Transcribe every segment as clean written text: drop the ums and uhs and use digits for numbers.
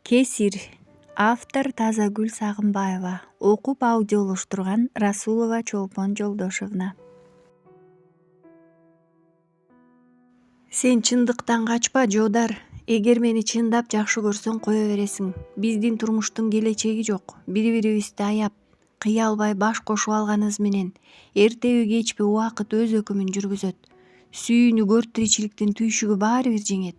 Кесир. Автор Тазагүл Сагынбаева. Окуп аудиолоштурган Расулова Чолпон Жолдошевна. Сен чындыктан качпа, Жоодар. Эгер мени чындап жакшы көрсөң кое бересиң. Биздин турмуштун келечеги жок. Бири-бирибизди аяп, кыя албай баш кошуп алганыбыз менен эртеби кечпи убакыт өз өкүмүн жүргүзөт. Сүйүүнү тиричиликтин түйшүгү баары бир жеңет.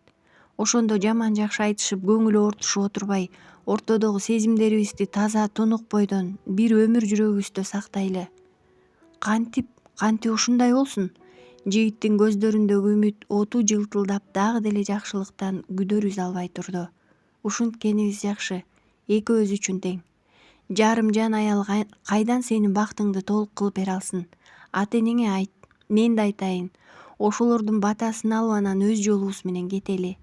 Ошондо жаман жакшы айтышып, көңүл оортушуп отурбай, ортодогу сезимдерибизди таза тунук бойдон бир өмүр жүрөгүбүздө сактайлы. Кантип ушундай болсун? Жигиттин көздөрүндөгү үмүт оту жылтылдап дагы деле жакшылыктан күдөр үз албай турду. Ушинткенибиз жакшы, экөөбүз үчүн тең. Жарым жан аял кайдан сенин бактыңды толук кылып бере алсын? Ата-энеңе айт, мен да айтайын. Ошолордун батасын алып анан өз жолубуз менен кетели.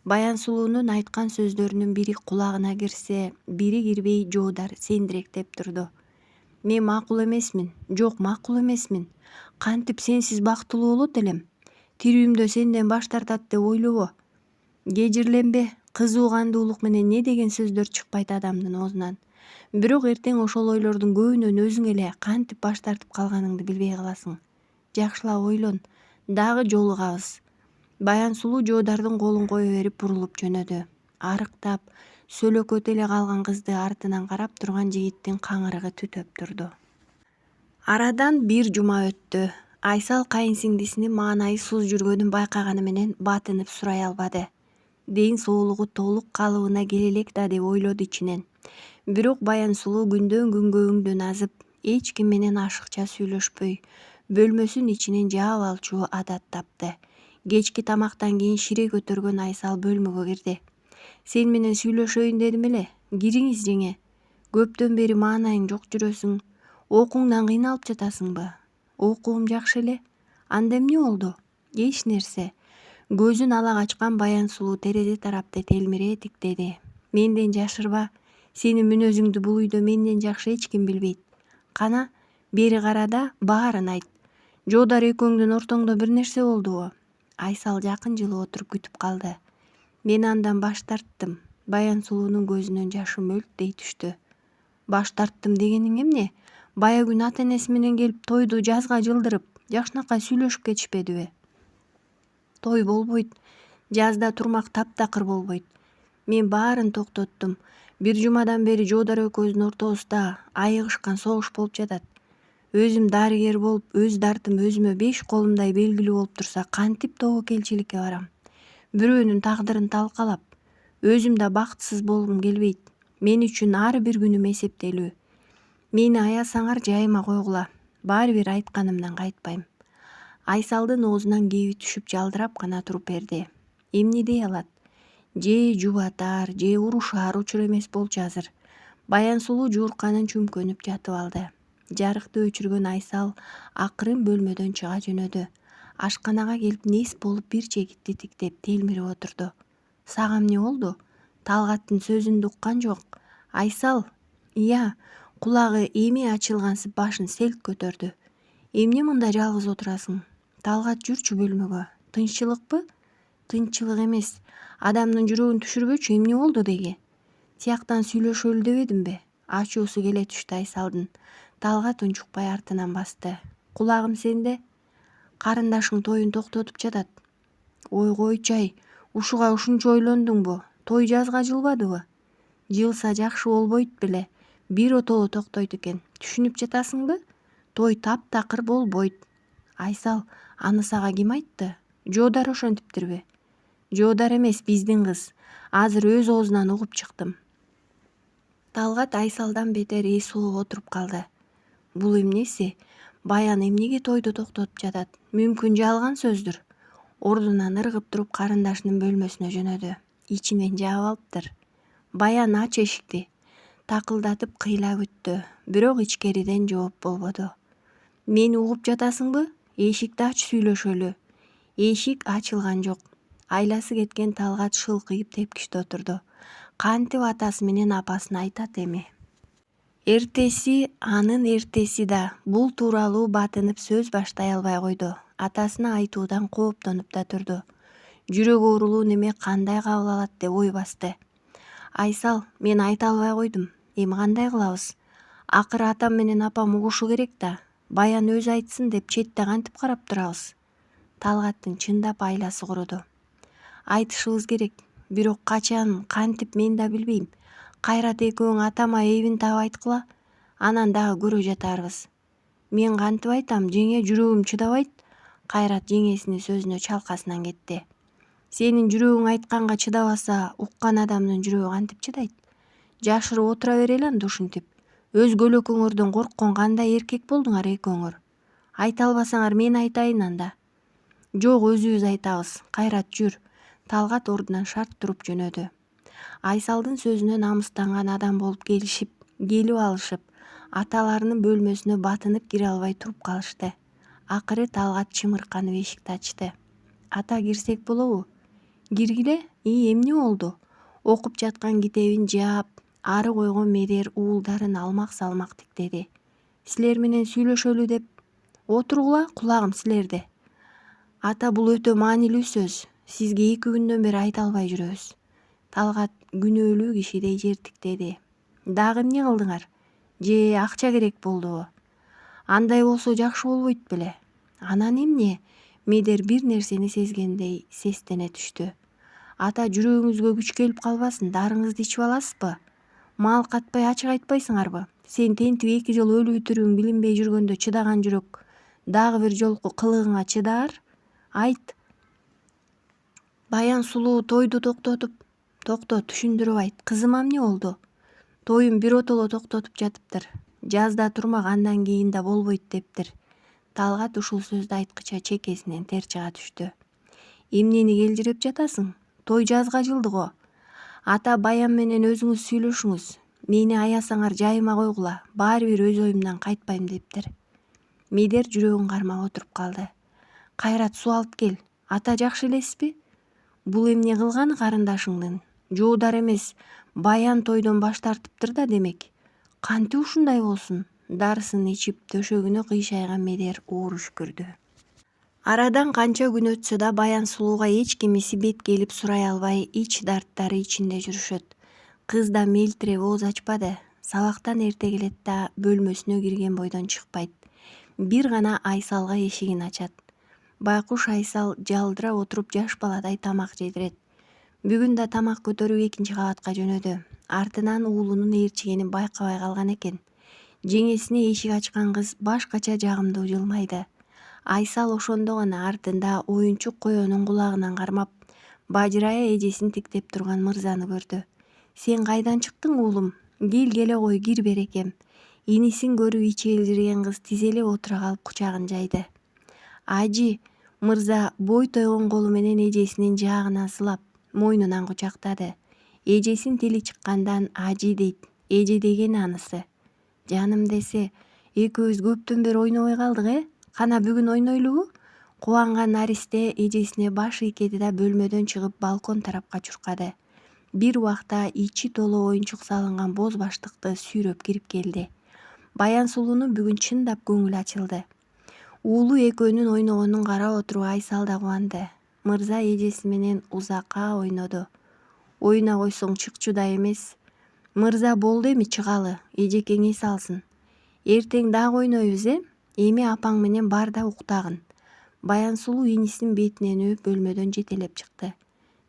Баян Сулуунун айткан сөздөрүнүн бири кулагына кирсе, бири кирбей Жоодар сендиректеп турду. Мен макул эмесмин, жок макул эмесмин. Кантип сенсиз бактылуу болот элем? Тирүүмдө сенден баш тартат деп ойлобо. Кежирленбе, кызуу кандуулук менен не деген сөздөр чыкпайт адамдын оозунан. Бирок эртең ошол ойлордун көбүнөн өзүң эле кантип баш тартып калганыңды билбей каласың. Жакшылап ойлон, дагы жолугабыз. Баян Сулуу Жоодардын колун кое берип бурулуп жөнөдү. Арыктап, сөлөкөт эле калган кызды артынан карап турган жигиттин каңырыгы түтөп турду. Арадан бир жума өттү. Айсал кайынсиңдисинин маанайсыз жүргөнүн байкаганы менен батынып сурай албады. Ден соолугу толук калыбына келе элек да деп ойлоду ичинен. Бирок Баян Сулуу күндөн күнгө өңдөн азып, эч ким менен ашыкча сүйлөшпөй, бөлмөсүн ичинен жаап алчу адат тапты. Кечки тамактан кийин шире көтөргөн Айсал бөлмөгө кирди. Сен менен сүйлөшөйүн дедим эле. Кириңиз жеңе. Көптөн бери маанайың жок жүрөсүң. Окууңдан кыйналып жатасыңбы? Окуум жакшы эле. Анда эмне болду? Эч нерсе. Көзүн ала качкан Баян Сулуу терезе тарапты телмире тиктеди. Менден жашырба. Сенин мүнөзүңдү бул үйдө менден жакшы эч ким билбейт. Кана, бери кара да баарын айт. Жоодар экөөңдүн ортоңдо бир нерсе болдубу? Айсал жакын жылып отуруп күтүп калды. Мен андан баш тарттым. Баян Сулуунун көзүнөн жашы мөлттей түштү. Баш тарттым дегениң эмне? Бая күн ата-энеси менен келип тойду жазга жылдырып, жакшынакай сүйлөшүп кетишпедиби? Той болбойт. Жазда турмак таптакыр болбойт. Мен баарын токтоттум. Бир жумадан бери Жоодар экөөбүздүн ортобузда айыгышкан согуш болуп жатат. Өзүм дарыгер болуп, өз дартым өзүмө 5 колумдай белгилүү болуп турса, кантип тобокелчиликке барам? Бирөөнүн тагдырын талкалап, өзүм да бактысыз болгум келбейт. Мен үчүн ар бир күнүм эсептелүү. Мени аясаңар жайыма койгула. Баары бир айтканымдан кайтпайм. Айсалдын оозунан кеби түшүп жалдырап гана туруп берди. Эмне дей алат? Же жубатар, же урушаар учур эмес болчу азыр. Баян Сулуу жуурканын чүмкөнүп жатып алды. Жарыкты өчүргөн Айсал акырын бөлмөдөн чыга жөнөдү. Ашканага келип нес болуп бир чегитти тиктеп телмирип отурду. Сага эмне болду? Талгаттын сөзүн уккан жок. Айсал, ыя, кулагы эми ачылгансып башын селт көтөрдү. Эмне мында жалгыз отурасың? Талгат жүрчү бөлмөгө. Тынччылыкпы? Тынччылык эмес. Адамдын жүрөгүн түшүрбөчү, эмне болду деги? Тияктан сүйлөшөлү дебедимби? Ачуусу келе түштү Айсалдын. Талгат унчукпай артынан басты. Кулагым сенде? Карындашың тоюн токтотуп жатат. Ой койчу-ай, ушуга ушунча ойлондуңбу? Той жазга жылбадыбы? Жылса жакшы болбойт беле. Бир отоло токтойт экен. Түшүнүп жатасыңбы? Той таптакыр болбойт. Айсал, аны сага ким айтты? Жоодар ошентиптирби? Жоодар эмес, биздин кыз. Азыр өз оозунан угуп чыктым. Талгат Айсалдан бетер эс улуп отуруп калды. Бул эмнеси? Баян эмнеге тойду токтотуп жатат? Мүмкүн жалган сөздүр. Ордунан ыргып туруп карындашынын бөлмөсүнө жөнөдү. Ичинен жаап алыптыр. Баян, ач эшикти. Такылдатып кыйла күттү. Бирок ичкериден жооп болбоду. Мени угуп жатасыңбы? Эшикти ач, сүйлөшөлү. Эшик ачылган жок. Айласы кеткен Талгат шылкыйып тепкичте отурду. Кантип атасы менен апасына айтат эми? Эртеси, анын эртеси да бул тууралуу батынып сөз баштай албай койду. Атасына айтуудан кооптонуп да турду. Жүрөгү оорулуу неме кандай кабыл алат деп ой басты. Айсал, мен айта албай койдум. Эми кандай кылабыз? Акыры атам менен апам угушу керек да. Баян өзү айтсын деп четте кантип карап турабыз? Талгаттын чындап айласы куруду. Айтышыбыз керек. Бирок качан, кантип мен да билбейм. Кайрат экөөң атама эбин таап айткыла. Анан дагы көрө жатарбыз. Мен кантип айтам, жеңе, жүрөгүм чыдабайт. Кайрат жеңесинин сөзүнө чалкасынан кетти. Сенин жүрөгүң айтканга чыдабаса, уккан адамдын жүрөгү кантип чыдайт? Жашырып отура берели анда ушинтип. Өзгө экөөңөрдөн корккон кандай эркек болдуңар экөөңөр? Айта албасаңар мен айтайын анда. Жок, өзүбүз айтабыз. Кайрат, жүр. Талгат ордунан шарт туруп жөнөдү. Айсалдын сөзүнө намыстанган адам болуп келип алышып, аталарынын бөлмөсүнө батынып кире албай туруп калышты. Акыры Талгат чымырканып эшикти ачты. Ата, кирсек болобу? Киргиле? Эмне болду? Окуп жаткан китебин жаап, ары койгон Медер уулдарын алмак-салмак тиктеди. Силер менен сүйлөшөлү деп отургула, кулагым силерде. Ата, бул өтө маанилүү сөз. Сизге 2 күндөн бери айта албай жүрөбүз. Талгат күнөөлүү кишидей жер тиктеди. Дагы эмне кылдыңар? Же акча керек болдубу? Андай болсо жакшы болбойт беле? Анан эмне? Медер бир нерсени сезгендей сестене түштү. Ата, жүрөгүңүзгө күч келип калбасын, дарыңызды ичип аласызбы? Мал катпай ачык айтпайсыңарбы? Сен тентип 2 жыл өлүү тирүүң билинбей жүргөндө чыдаган жүрөк дагы бир жолку кылыгыңа чыдаар? Айт. Баян сулуу тойду токтот, түшүндүрүп айт. Кызыма эмне болду? Тоюн биротоло токтотуп жатыптыр. Жазда турмак, андан кийин да болбойт дептир. Талгат ушул сөздү айткыча чекесинен тер чыга түштү. Эмнени келжиреп жатасың? Той жазга жылды го. Ата, Баян менен өзүңүз сүйлөшүңүз. Мени аясаңар жайыма койгула. Баары бир өз оюмдан кайтпайм дептир. Медер жүрөгүн кармап отуруп калды. Кайрат, суу алып кел. Ата, жакшы элесизби? Бул эмне кылганы карындашыңдын? Жуудар эмес, Баян тойдон баш тартыптыр да демек. Кантип ушундай болсун? Дарысын ичип төшөгүнө кыйшайган Медер оор үшкүрдү. Арадан канча күн өтсө да Баян сулууга эч кимиси бет келип сурай албай ич дарттары ичинде жүрүшөт. Кыз да мелтиреп ооз ачпады. Сабактан эрте келет да бөлмөсүнө кирген бойдон чыкпайт. Бир гана Айсалга эшигин ачат. Байкуш Айсал жалдыра отуруп жаш баладай тамак жедирет. Бүгүн да тамак көтөрүп 2 кабатка жөнөдү. Артынан уулунун ээрчигенин байкабай калган экен. Жеңесине эшик ачкан кыз башкача жагымдуу жылмайды. Айсал ошондо гана артында оюнчук коёнун кулагынан кармап, бажырая эжесин тиктеп турган мырзаны көрдү. Сен кайдан чыктың, уулум? Келе кой, кир берекем. Инисин көрүп ичи элжиреген кыз тизелеп отура калып кучагын жайды. Ажи, мырза бой тойгон колу менен эжесинин жаагынан сылап, мойнунан кучактады. Эжесин тили чыккандан ажи дейт, эже дегени анысы. Жаным десе, экөөбүз көптөн бери ойнобой калдык, Кана бүгүн ойнойлубу? Кубанган Аристе эжесине баш ийкеди да бөлмөдөн чыгып балкон тарапка чуркады. Бир убакта ичи толо оюнчук салынган боз баштыкты сүйрөп кирип келди. Баян сулуунун бүгүн чындап көңүлү ачылды. Уулу экөөнүн ойногонун карап отуруп Айсал да кубанды. Мырза эжеси менен узакка ойноду. Оюна койсоң чыкчудай эмес. Мырза, болду эми чыгалы, эжекең эс алсын. Эртең дагы ойнойбуз, Эми апаң менен бар да уктагын. Баян сулуу инисинин бетиненөөп бөлмөдөн жетелеп чыкты.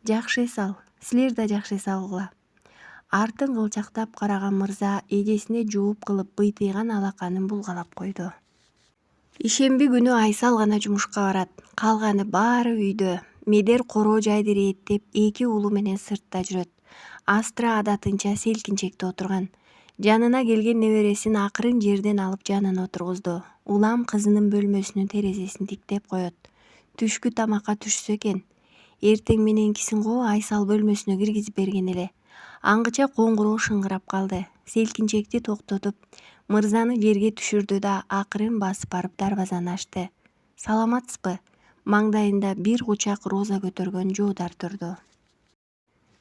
Жакшы эс ал, силер да жакшы эс алгыла. Артын кылчактап караган мырза эжесине жооп кылып быйтыйган алаканын булгалап койду. Ишемби күнү Айсал гана жумушка барат. Калганы баары үйдө. Медер короо жайды ирээттеп 2 уулу менен сыртта жүрөт. Астра адатынча селкинчекте отурган. Жанына келген небересин акырын жерден алып жанына отургузду. Улам кызынын бөлмөсүнүн терезесин тиктеп коет. Түшкү тамакка түшсө экен. Эртең мененкисин го Айсал бөлмөсүнө киргизип берген эле. Аңгыча коңгуроо шыңгырап калды. Селкинчекти токтотуп, мырзаны жерге түшүрдү да акырын басып барып дарбазаны ачты. Саламатсызбы? Маңдайында бир кучак роза көтөргөн Жоодар турду.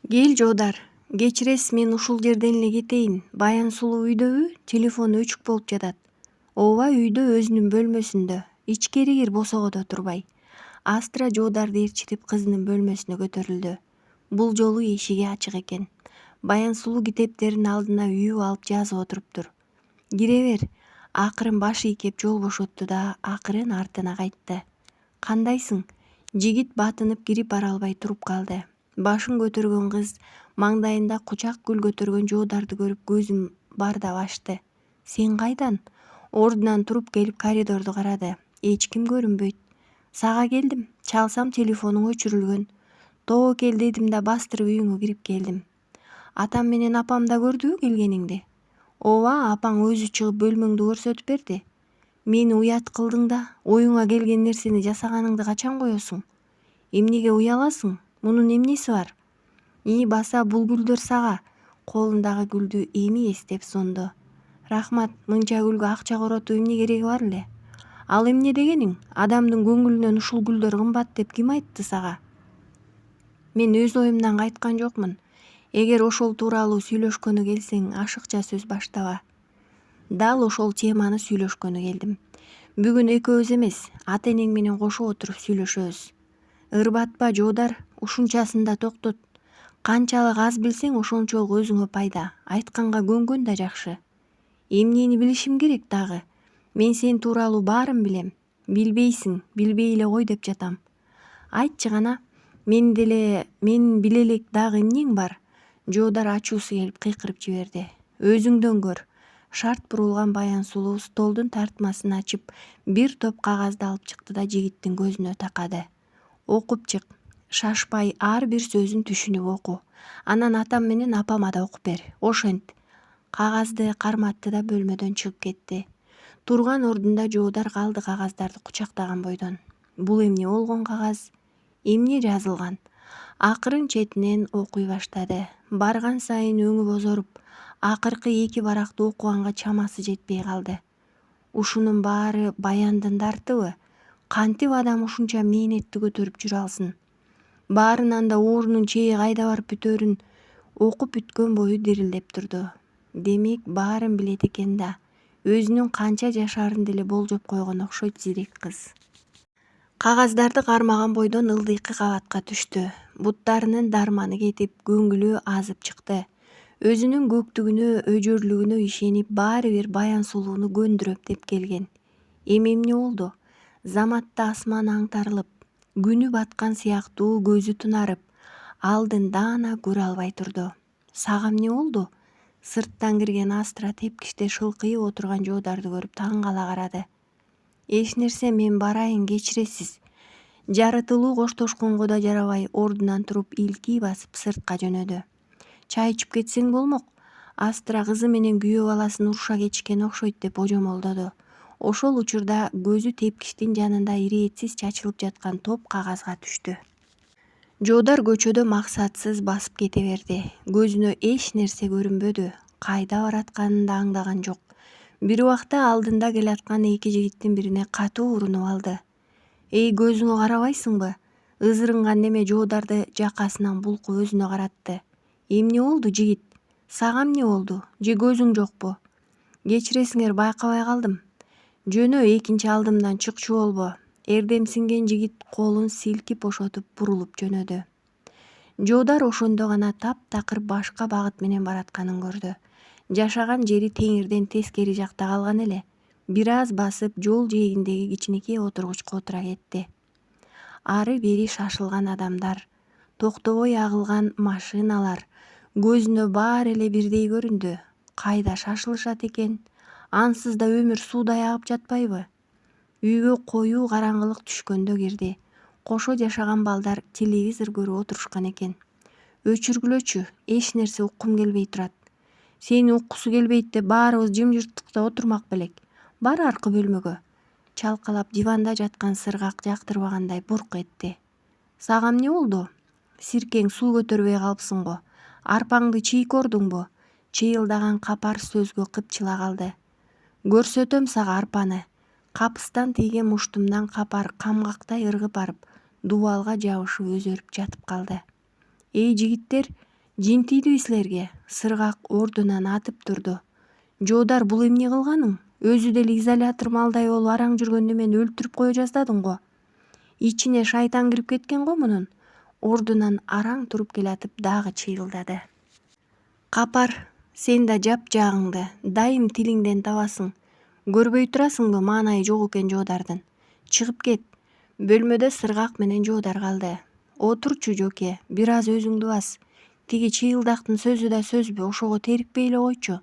Кел, Жоодар. Кечиресиз, мен ушул жерден эле кетейин. Баян сулуу үйдөбү? Телефону өчүк болуп жатат. Ооба, үйдө, өзүнүн бөлмөсүндө. Ичкери кир, босогодо турбай. Астра Жоодарды ээрчитип кызынын бөлмөсүнө көтөрүлдү. Бул жолу эшиги ачык экен. Баянсулуу китептерин алдына үйүп алып жазып отуруптур. Кире бер. Акырын баш ийкеп жол бошотту да акырын артына кайтты. Кандайсың? Жигит батынып кирип бара албай туруп калды. Башын көтөргөн кыз маңдайында кучак гүл көтөргөн жоодарды көрүп көзүн бардап ачты. Сен кайдан? Ордунан туруп келип коридорду карады. Эч ким көрүнбөйт. Сага келдим. Чалсам телефонуң өчүрүлгөн. Тобокел дедим да бастырып үйүңө кирип келдим. Атам менен апам да көрдүбү келгениңди? Ооба, апаң өзү чыгып бөлмөңдү көрсөтүп берди. Мени уят кылдың да, оюңа келген нерсени жасаганыңды качан коесуң? Эмнеге уяласың? Мунун эмнеси бар? Баса бул гүлдөр сага. Колундагы гүлдү эми эстеп сунду. Рахмат, мынча гүлгө акча коротуп эмне кереги бар эле? Ал эмне дегениң? Адамдын көңүлүнөн ушул гүлдөр кымбат деп ким айтты сага? Мен өз оюмдан кайткан жокмун. Эгер ошол тууралуу сүйлөшкөнү келсең, ашыкча сөз баштаба. Дал ошол теманы сүйлөшкөнү келдим. Бүгүн экөөбүз эмес, ата-энең менен кошо отуруп сүйлөшөбүз. Ырбатпа жоодар, ушунчасын да токтот. Канчалык аз билсең, ошончолук өзүңө пайда. Айтканга көнгөн да жакшы. Эмнени билишим керек дагы? Мен сен тууралуу баарын билем. Билбейсиң, билбей эле кой деп жатам. Айтчы гана, мен биле элек дагы эмнең бар? Жоодар ачуусу келип кыйкырып жиберди. Өзүңдөн көр. Шарт бурулган Баянсулуу столдун тартмасын ачып, бир топ кагазды алып чыкты да жигиттин көзүнө такады. Окуп чык. Шашпай ар бир сөзүн түшүнүп оку. Анан атам менен апама да окуп бер. Ошент. Кагазды карматты да бөлмөдөн чыгып кетти. Турган ордунда жоодар калды кагаздарды кучактаган бойдон. Бул эмне болгон кагаз? Эмне жазылган? Акырын четинен окуй баштады. Барган сайын өңү бозоруп, акыркы 2 баракты окуганга чамасы жетпей калды. Ушунун баары Баяндын дартыбы? Кантип адам ушунча мээнетти көтөрүп жүрө алсын? Баарынан да оорунун чээ кайда барып бүтөөрүн окуп бүткөн бою дирилдеп турду. Демек, баарын билет экен да. Өзүнүн канча жашаарын деле болжоп койгон окшойт зирек кыз. Кагаздарды кармаган бойдон ылдыйкы кабатка түштү. Буттарынын дарманы кетип, көңүлү азып чыкты. Өзүнүн көктүгүнө, өжөрлүгүнө ишенип, баары бир Баянсулууну көндүрөм деп келген. Эми эмне болду? Заматта асман аңтарылып, күнү баткан сыяктуу көзү тунарып, алдын даана көрө албай турду. Сага эмне болду? Сырттан кирген Астра тепкичте шылкыйып отурган жоодарды көрүп таң кала карады. Эч нерсе, мен барайын, кечиресиз. Жарытылуу коштошконго да жарабай, ордунан туруп илкий басып сыртка жөнөдү. Чай ичип кетсең болмок. Астра кызы менен күйөө баласын уруша кетишкен окшойт деп божомолдоду. Ошол учурда көзү тепкичтин жанында ирээтсиз чачылып жаткан топ кагазга түштү. Жоодар көчөдө максатсыз басып кете берди. Көзүнө эч нерсе көрүнбөдү. Кайда баратканын да аңдаган жок. Бир убакта алдында келаткан 2 жигиттин бирине катуу урунуп алды. Эй, көзүңө карабайсыңбы? Ызырынган неме жоодарды жакасынан булкуп өзүнө каратты. Эмне болду, жигит? Сага эмне болду? Же көзүң жокпу? Кечиресиңер, байкабай калдым. Жөнө, экинчи алдымдан чыкчу болбо. Эрдемсинген жигит колун силкип бошотуп бурулуп жөнөдү. Жоодар ошондо гана таптакыр башка багыт менен баратканын көрдү. Жашаган жери теңирден тескери жакта калган эле. Бир аз басып, жол жээгиндеги кичинекей отургучка отура кетти. Ары бери шашылган адамдар, токтобой агылган машиналар көзүнө баары эле бирдей көрүндү. Кайда шашылышат экен? Ансыз да өмүр суудай агып жатпайбы? Үйгө коюу караңгылык түшкөндө кирди. Кошо жашаган балдар телевизор көрүп отурушкан экен. Өчүргүлөчү, эч нерсе уккум келбей турат. Сени уккусу келбейт деп баарыбыз жымжырттыкта отурмак белек. Бар аркы бөлмөгө. Чалкалап диванда жаткан сыргак жактырбагандай бурк этти. Сага эмне болду? Сиркең суу көтөрбөй калыпсың го. Арпаңды чийкордуңбу? Чыйылдаган капар сөзгө кыпчыла калды. Көрсөтөм сага арпаны. Капыстан тийген муштумдан капар камгактай ыргып барып, дубалга жабышып өзөрүп жатып калды. Эй, жигиттер, жин тийдиби силерге? Сыргак ордунан атып турду. Жоодар, бул эмне кылганың? Өзү деле изолятор малдай болуп араң жүргөндө мени өлтүрүп кое жаздадың го. Ичине шайтан кирип кеткен го мунун. Ордунан араң туруп келатып дагы чыйылдады. Капар, сен да жапжаагыңды дайым тилиңден табасың. Көрбөй турасыңбы маанайы жок экен жоодардын. Чыгып кет. Бөлмөдө сыргак менен жоодар калды. Отурчу Жоке, бир аз өзүңдү бас. Тиги чыйылдактын сөзү да сөзбү, ошого терикпей эле койчу.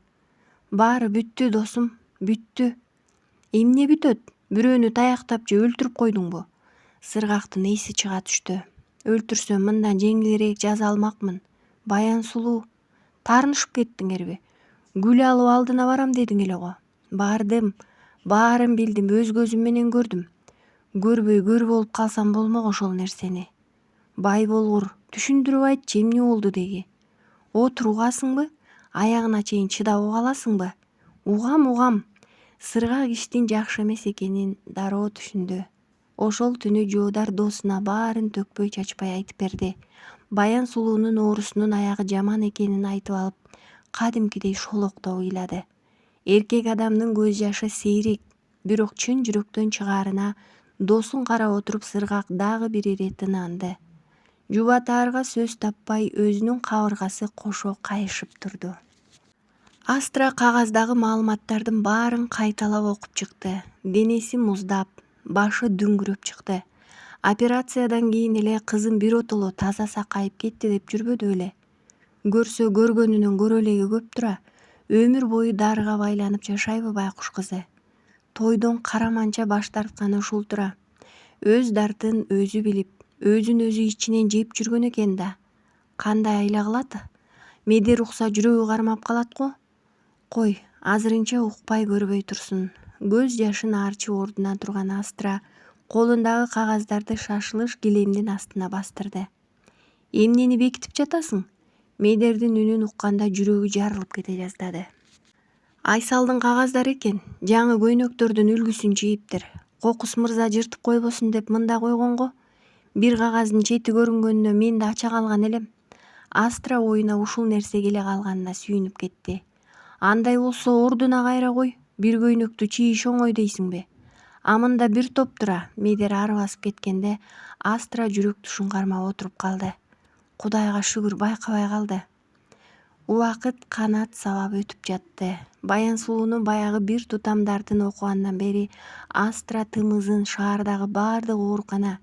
Баары бүттү досум, бүттү. Эмне бүтөт? Бирөөнү таяктап же өлтүрүп койдуңбу? Сыргактын эси чыга түштү. Өлтүрсөм мындан жеңилирээк жаза алмакмын. Баян сулуу, таарынышып кеттиңерби? Гүл алып алдына барам дедиң эле го. Бардым, баарын билдим, өз көзүм менен көрдүм. Көрбөй көр болуп калсам болмок ошол нерсени. Бай болгур, түшүндүрүп айтчы, эмне болду деги? Отур, угасыңбы? Аягына чейин чыдап уга аласыңбы? Угам. Сыргак иштин жакшы эмес экенин дароо түшүндү. Ошол түнү жоодар досуна баарын төкпөй чачпай айтып берди. Баян сулуунун оорусунун аягы жаман экенин айтып алып, кадимкидей шолоктоп ыйлады. Эркек адамдын көз жашы сейрек, бирок чын жүрөктөн чыгаарына досун карап отуруп сыргак дагы бир ире тыныанды. Жубатаарга сөз таппай өзүнүн кабыргасы кошо кайышып турду. Астра кагаздагы маалыматтардын баарын кайталап окуп чыкты. Денеси муздап, башы дүңгүрөп чыкты. Операциядан кийин эле кызым биротоло таза сакайып кетти деп жүрбөдү беле. Көрсө көргөнүнөн көрө элеги көп тура. Өмүр бою дарыга байланып жашайбы байкуш кызы? Тойдон караманча баш тартканы ушул тура. Өз дартын өзү билип, өзүн өзү ичинен жеп жүргөн экен да. Кандай айла кылат? Медер укса жүрөгү кармап калат го. Кой, азырынча укпай көрбөй турсун. Көз жашын аарчы ордуна турган Астра колундагы кагаздарды шашылыш килемдин астына бастырды. Эмнени бекитип жатасың? Медердин үнүн укканда жүрөгү жарылып кете жаздады. Айсалдын кагаздары экен, жаңы көйнөктөрдүн үлгүсүн чийиптир. Кокус мырза жыртып койбосун деп мында койгон го. Бир кагаздын чети көрүнгөнүнө мен да ача калган элем. Астра оюна ушул нерсе келе калганына сүйүнүп кетти. Андай болсо ордуна кайра кой, бир көйнөктү чийиш оңой дейсиңби? Амында бир топ тура. Медер ары басып кеткенде Астра жүрөк тушун кармап отуруп калды. Кудайга шүгүр, байкабай калды. Убакыт канат сабап өтүп жатты. Баян сулуунун баягы бир тутамдардын окугандан бери Астра тымызын шаардагы баардык оорукана,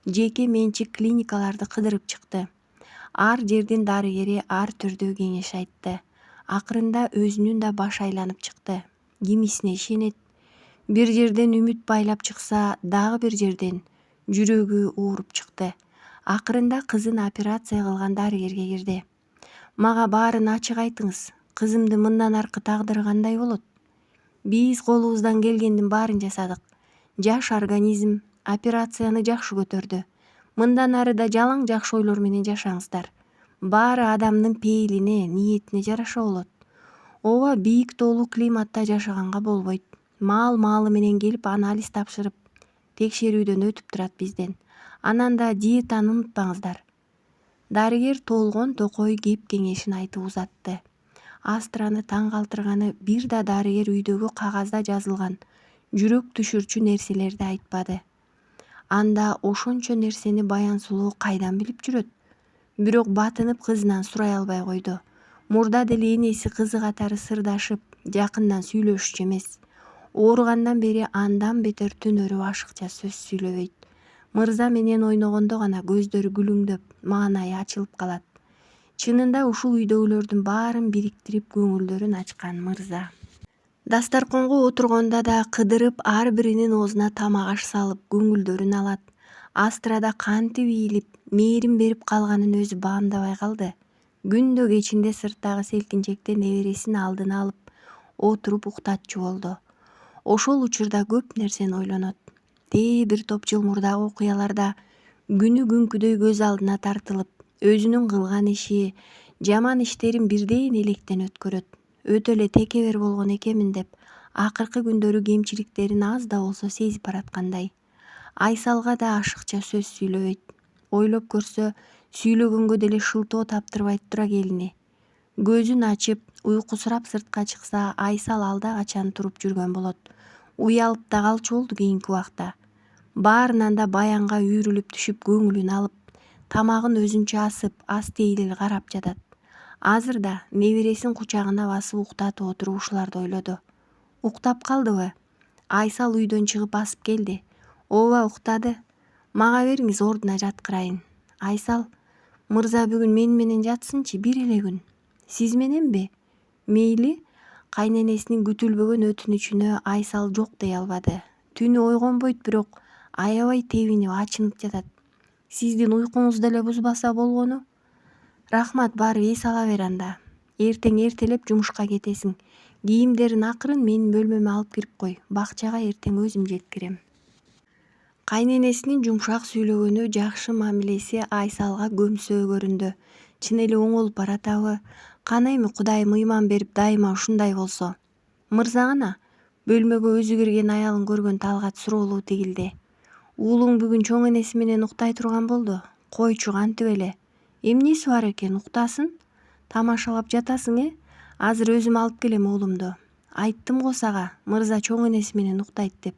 жеке менчик клиникаларды кыдырып чыкты. Ар жердин дарыгери ар түрдүү кеңеш айтты. Акырында өзүнүн да баш айланып чыкты. Кимисине ишенет? Бир жерден үмүт байлап чыкса, дагы бир жерден жүрөгү ооруп чыкты. Акырында кызын операция кылган дарыгерге кирди. Мага баарын ачык айтыңыз. Кызымдын мындан аркы тагдыры кандай болот? Биз колубуздан келгендин баарын жасадык. Жаш организм операцияны жакшы көтөрдү. Мындан ары да жалаң жакшы ойлор менен жашаңыздар. Баары адамдын пейилине, ниетине жараша болот. Ооба, бийик тоолуу климатта жашаганга болбойт. Маал-маалы менен келип анализ тапшырып, текшерүүдөн өтүп турат бизден. Анан да диетаны унутпаңыздар. Дарыгер толгон токой кеп кеңешин айтып узатты. Астраны таң калтырганы бир да дарыгер үйдөгү кагазда жазылган жүрөк түшүрчү нерселерди айтпады. Анда ошончо нерсени Баян сулуу кайдан билип жүрөт? Бирок батынып кызынан сурай албай койду. Мурда деле энеси кызы катары сырдашып, жакындан сүйлөшчү эмес. Ооругандан бери андан бетер түнөрү ашыкча сөз сүйлөбөйт. Мырза менен ойногондо гана көздөрү күлүңдөп, маанайы ачылып калат. Чынында ушул үйдөгүлөрдүн баарын бириктирип көңүлдөрүн ачкан мырза. Дастарконго отургондо да кыдырып ар биринин оозуна тамак аш салып көңүлдөрүн алат. Астрада кантип ийилип, мээрим берип калганын өзү баамдабай калды. Күндө кечинде сырттагы селкинчектен небересин алдына алып отуруп уктатчу болду. Ошол учурда көп нерсени ойлонот. Бир топ жыл мурдагы окуяларда күнү күнкүдөй көз алдына тартылып, өзүнүн кылган иши, жаман иштерин бирден электен өткөрөт. Өтө эле текебер болгон экенмин деп, акыркы күндөрү кемчиликтерин аз да болсо сезип бараткандай. Айсалга да ашыкча сөз сүйлөбөйт. Ойлоп көрсө, сүйлөгөнгө деле шылтоо таптырбайт тура келини. Көзүн ачып, уйкусурап сыртка чыкса, Айсал алда качан туруп жүргөн болот. Уялып да калчу болду кийинки убакта. Баарынан да Баянга үйрүлүп түшүп көңүлүн алып, тамагын өзүнчө асып, асты эйлел карап жатат. Азыр да небересин кучагына басып уктатып отуруп ушуларды ойлоду. Уктап калдыбы? Айсал үйдөн чыгып басып келди. Ооба, уктады. Мага бериңиз, ордуна жаткырайын. Айсал: мырза бүгүн менен жатсынчы, бир эле күн. Сиз мененби? Мейли. Кайненесинин күтүлбөгөн өтүнүчүнө Айсал жок дей албады. Түнү ойгонбойт, бирок аябай тебинип, ачынып жатат. Сиздин уйкуңузду деле бузбаса болгону. Рахмат, барып эс ала бер анда. Эртең эртелеп жумушка кетесиң. Кийимдерин акырын менин бөлмөмө алып кирип кой. Бакчага эртең өзүм жеткирем. Кайненесинин жумшак сүйлөгөнү, жакшы мамилеси Айсалга көмсөө көрүндү. Чын эле оңолуп баратабы? Кана эми Кудайым ыйман берип дайыма ушундай болсо. Мырза гана. Бөлмөгө өзү кирген аялын көргөн Талгат суроолуу тигилди. Уулуң бүгүн чоң энеси менен уктай турган болду. Койчу, кантип эле? Эмнеси бар экен, уктасын. Тамашалап жатасың, Азыр өзүм алып келем уулумду. Айттым го сага, мырза чоң энеси менен уктайт деп.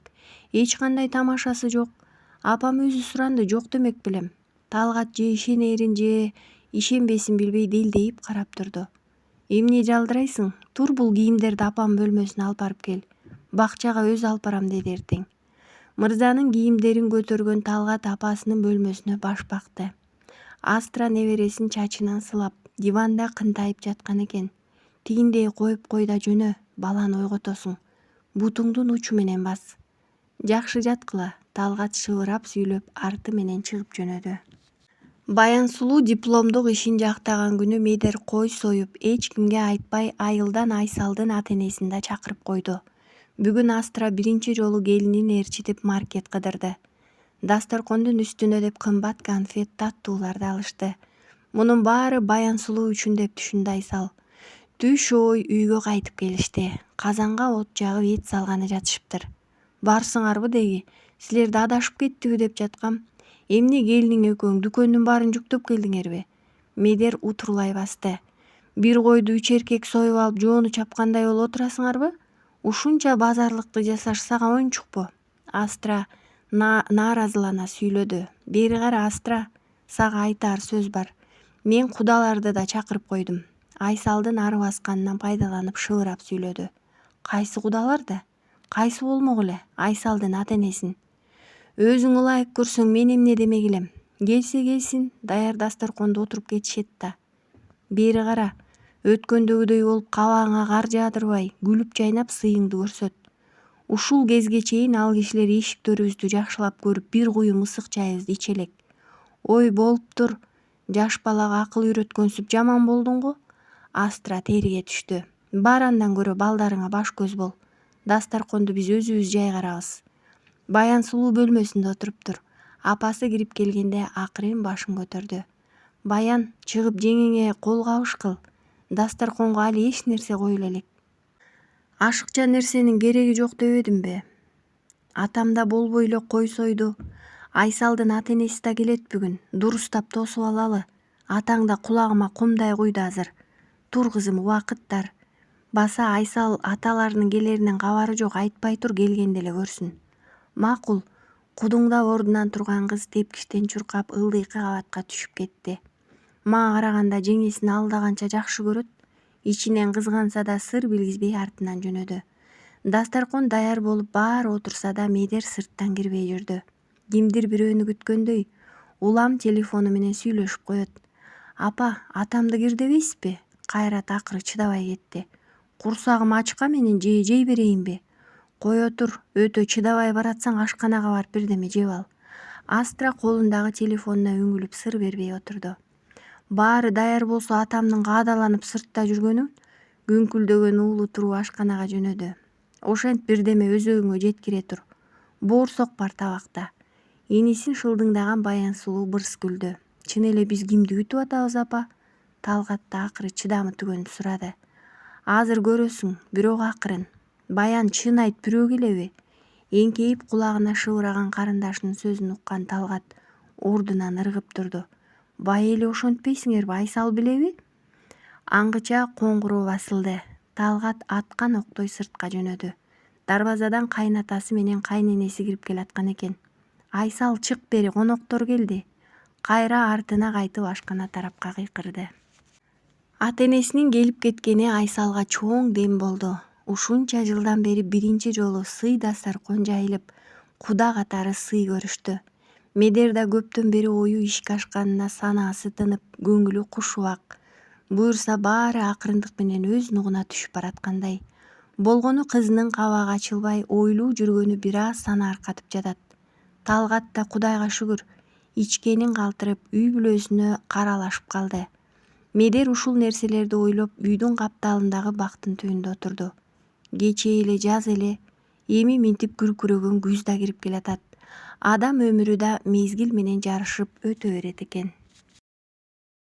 Эч кандай тамашасы жок. Апам өзү суранды, жок демек белем. Талгат же ишенерин же ишенбесин билбей делдейип карап турду. Эмне жалдырайсың? Тур, бул кийимдерди апам бөлмөсүнө алып барып кел. Бакчага өзү алып барам деди эртең. Мырзанын кийимдерин көтөргөн Талгат апасынын бөлмөсүнө баш бакты. Астра небересин чачынан сылап, диванда кынтайып жаткан экен. Тигиндей коюп кой да жөнө, баланы ойготосуң. Бутуңдун учу менен бас. Жакшы жаткыла. Талгат шыбырап сүйлөп арты менен чыгып жөнөдү. Баянсулуу дипломдук ишин жактаган күнү Медер кой союп, эч кимге айтпай айылдан Айсалдын ата-энесин да чакырып койду. Бүгүн Астра биринчи жолу келинин ээрчитип маркет кыдырды. Дасторкондун үстүнө деп кымбат конфет, таттууларды алышты. Мунун баары Баянсулуу үчүн деп түшүндү Айсал. Түш ой үйгө кайтып келишти. Казанга от жагып эт салганы жатышыптыр. Барсыңарбы деги? Силерди адашып кеттиби деп жаткам. Эмне келиниң экөөң дүкөндүн баарын жүктөп келдиңерби? Медер утурлай басты. Бир койду 3 эркек союп алып жоону чапкандай болуп отурасыңарбы? Ушунча базарлыкты жасаш сага оюнчукпу? Астра нааразылана сүйлөдү. Бери кара, Астра, сага айтаар сөз бар. Мен кудаларды да чакырып койдум. Айсалдын ары басканынан пайдаланып шыбырап сүйлөдү. Кайсы кудаларды? Кайсы болмок эле? Айсалдын ата-энесин. Өзүң ылайык көрсөң мен эмне демек элем? Келсе келсин, даяр дасторкондо отуруп кетишет да. Бери кара, өткөндөгүдөй болуп кабагыңа кар жаадырбай, күлүп жайнап сыйыңды көрсөт. Ушул кезге чейин ал кишилер эшиктөрүбүздү жакшылап көрүп, бир куюм ысык чайыбызды иче элек. Ой, болуптур. Жаш балага акыл үйрөткөнсүп жаман болдуң го. Астра териге түштү. Бар, андан көрө балдарыңа баш көз бол. Дасторконду биз өзүбүз жайгарабыз. Баянсулуу бөлмөсүндө отуруптур. Апасы кирип келгенде акырын башын көтөрдү. Баян, чыгып жеңеңе кол кабыш кыл. Дасторконго али эч нерсе коюла элек. Ашыкча нерсенин кереги жок дебедимби? Атамда болбой эле кой сойду. Айсалдын ата-энеси да келет бүгүн. Дурустап тосуп алалы. Атаң да кулагыма кумдай куйду азыр. Тур кызым, убакыттар. Баса Айсал аталарынын келеринен кабары жок, айтпай тур, келгенде эле көрсүн. Макул. Кудуңдап ордунан турган кыз тепкичтен чуркап ылдыйкы кабатка түшүп кетти. Мага караганда жеңесин алдаганча жакшы көрөт. Ичинен кызганса да сыр билгизбей артынан жөнөдү. Дасторкон даяр болуп баары отурса да Медер сырттан кирбей жүрдү. Кимдир бирөөнү күткөндөй улам телефону менен сүйлөшүп коет. Апа, атамды кир дебейсизби? Кайрат акыры чыдабай кетти. Курсагым ачка менен же жей берейинби? Кое тур, өтө чыдабай баратсаң ашканага барып бирдеме жеп ал. Астра колундагы телефонуна үңүлүп сыр бербей отурду. Баары даяр болсо атамдын каадаланып сыртта жүргөнүн күңкүлдөгөн уулу туруп ашканага жөнөдү. Ошентип бирдеме өзөгүңө жеткире тур. Боорсок бар табакта. Энисин шылдыңдаган Баянсулуу бырс күлдү. Чын эле биз кимди күтүп атабыз, апа? Талгатты акыры чыдамы түгөнүп сурады. Азыр көрөсүң, бирок акырын. Баян, чын айт, бирөө келеби? Эңкейип кулагына шыбыраган карындашынын сөзүн уккан Талгат ордунан ыргып турду. Бай эле ошентпейсиңерби, Айсал билеби? Аңгыча коңгуроо басылды. Талгат аткан октой сыртка жөнөдү. Дарбазадан кайнатасы менен кайненеси кирип келаткан экен. Айсал, чык бери, коноктор келди. Кайра артына кайтып ашкана тарапка кыйкырды. Ата-энесинин келип кеткени Айсалга чоң дем болду. Ушунча жылдан бери биринчи жолу сый дасторкон жайылып, куда катары сый көрүштү. Медер да көптөн бери ою ишке ашканына санаасы тынып, көңүлү кушубак. Буюрса баары акырындык менен өз нугуна түшүп бараткандай. Болгону кызынын кабагы ачылбай, ойлуу жүргөнү бир аз сана аркатып жатат. Талгат да Кудайга шүгүр, ичкенин калтырып, үй бүлөсүнө каралашып калды. Медер ушул нерселерди ойлоп үйдүн капталындагы бактын түбүндө отурду. Кечээ эле жаз эле, эми минтип күркүрөгөн күз да кирип келатат. Адам өмүрү да мезгил менен жарышып өтө берет экен.